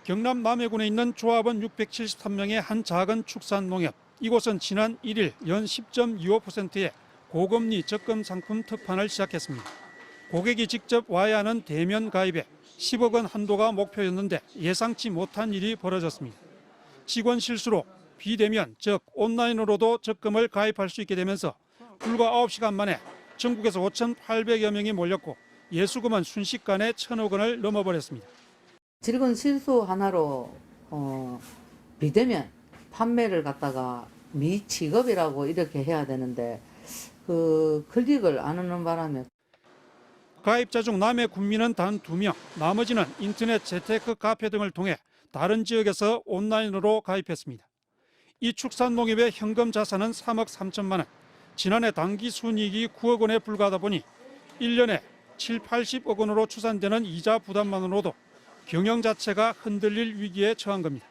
경남 남해군에 있는 조합원 673명의 한 작은 축산농협. 이곳은 지난 1일 연 10.25%의 고금리 적금 상품 특판을 시작했습니다. 고객이 직접 와야 하는 대면 가입에 10억 원 한도가 목표였는데 예상치 못한 일이 벌어졌습니다. 직원 실수로 비대면, 즉 온라인으로도 적금을 가입할 수 있게 되면서 불과 9시간 만에 전국에서 5,800여 명이 몰렸고 예수금은 순식간에 1,000억 원을 넘어버렸습니다. 직원 실수 하나로 비대면 판매를 갖다가 미취급이라고 이렇게 해야 되는데 그 클릭을 안 하는 바람에 가입자 중 남해 군민은 단 2명, 나머지는 인터넷 재테크 카페 등을 통해 다른 지역에서 온라인으로 가입했습니다. 이 축산농협의 현금 자산은 3억 3천만 원, 지난해 당기 순이익이 9억 원에 불과하다 보니 1년에 7, 80억 원으로 추산되는 이자 부담만으로도 경영 자체가 흔들릴 위기에 처한 겁니다.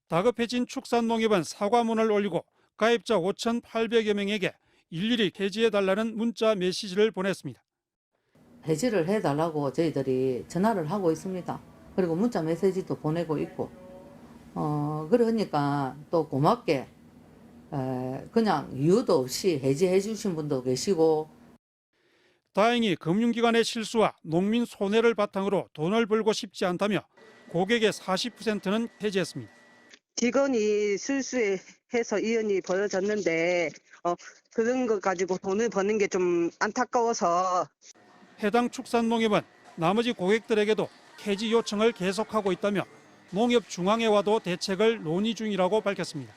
다급해진 축산농협은 사과문을 올리고 가입자 5,800여 명에게 일일이 해지해달라는 문자 메시지를 보냈습니다. 해지를 해달라고 저희들이 전화를 하고 있습니다. 그리고 문자 메시지도 보내고 있고 그러니까 또 고맙게 그냥 이유도 없이 해지해 주신 분도 계시고 다행히 금융기관의 실수와 농민 손해를 바탕으로 돈을 벌고 싶지 않다며 고객의 40%는 해지했습니다. 직원이 실수해서 이연이 벌어졌는데 그런 거 가지고 돈을 버는 게 좀 안타까워서 해당 축산농협은 나머지 고객들에게도 해지 요청을 계속하고 있다며 농협중앙회와도 대책을 논의 중이라고 밝혔습니다.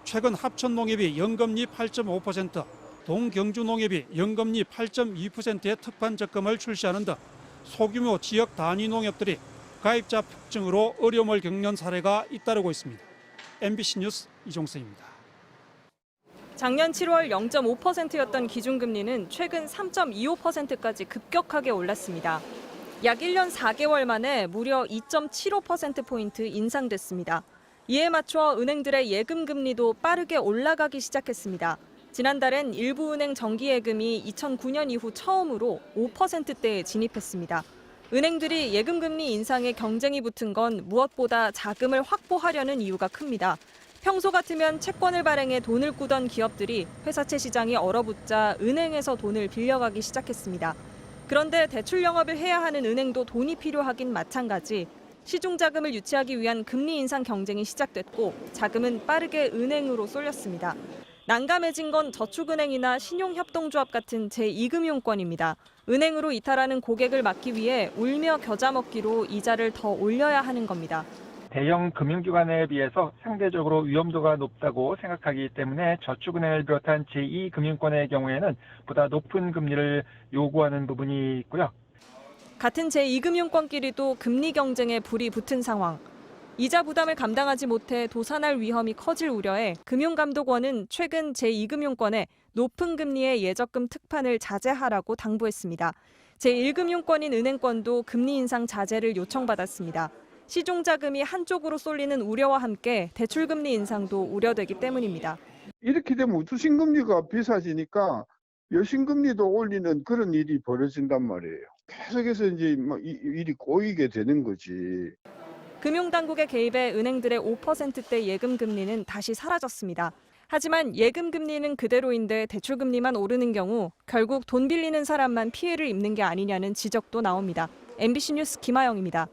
최근 합천농협이 연금리 8.5%, 동경주농협이 연금리 8.2%의 특판 적금을 출시하는 등 소규모 지역 단위 농협들이 가입자 폭증으로 어려움을 겪는 사례가 잇따르고 있습니다. MBC 뉴스 이종세입니다. 작년 7월 0.5%였던 기준금리는 최근 3.25%까지 급격하게 올랐습니다. 약 1년 4개월 만에 무려 2.75%포인트 인상됐습니다. 이에 맞춰 은행들의 예금 금리도 빠르게 올라가기 시작했습니다. 지난달엔 일부 은행 정기예금이 2009년 이후 처음으로 5%대에 진입했습니다. 은행들이 예금 금리 인상에 경쟁이 붙은 건 무엇보다 자금을 확보하려는 이유가 큽니다. 평소 같으면 채권을 발행해 돈을 꾸던 기업들이 회사채 시장이 얼어붙자 은행에서 돈을 빌려가기 시작했습니다. 그런데 대출 영업을 해야 하는 은행도 돈이 필요하긴 마찬가지. 시중 자금을 유치하기 위한 금리 인상 경쟁이 시작됐고 자금은 빠르게 은행으로 쏠렸습니다. 난감해진 건 저축은행이나 신용협동조합 같은 제2금융권입니다. 은행으로 이탈하는 고객을 막기 위해 울며 겨자 먹기로 이자를 더 올려야 하는 겁니다. 대형 금융기관에 비해서 상대적으로 위험도가 높다고 생각하기 때문에 저축은행을 비롯한 제2금융권의 경우에는 보다 높은 금리를 요구하는 부분이 있고요. 같은 제2금융권끼리도 금리 경쟁에 불이 붙은 상황. 이자 부담을 감당하지 못해 도산할 위험이 커질 우려에 금융감독원은 최근 제2금융권에 높은 금리의 예적금 특판을 자제하라고 당부했습니다. 제1금융권인 은행권도 금리 인상 자제를 요청받았습니다. 시중 자금이 한쪽으로 쏠리는 우려와 함께 대출금리 인상도 우려되기 때문입니다. 이렇게 되면 우투신금리가 비싸지니까 여신금리도 올리는 그런 일이 벌어진단 말이에요. 계속해서 이제 일이 꼬이게 되는 거지. 금융당국의 개입에 은행들의 5%대 예금 금리는 다시 사라졌습니다. 하지만 예금 금리는 그대로인데 대출 금리만 오르는 경우 결국 돈 빌리는 사람만 피해를 입는 게 아니냐는 지적도 나옵니다. MBC 뉴스 김아영입니다.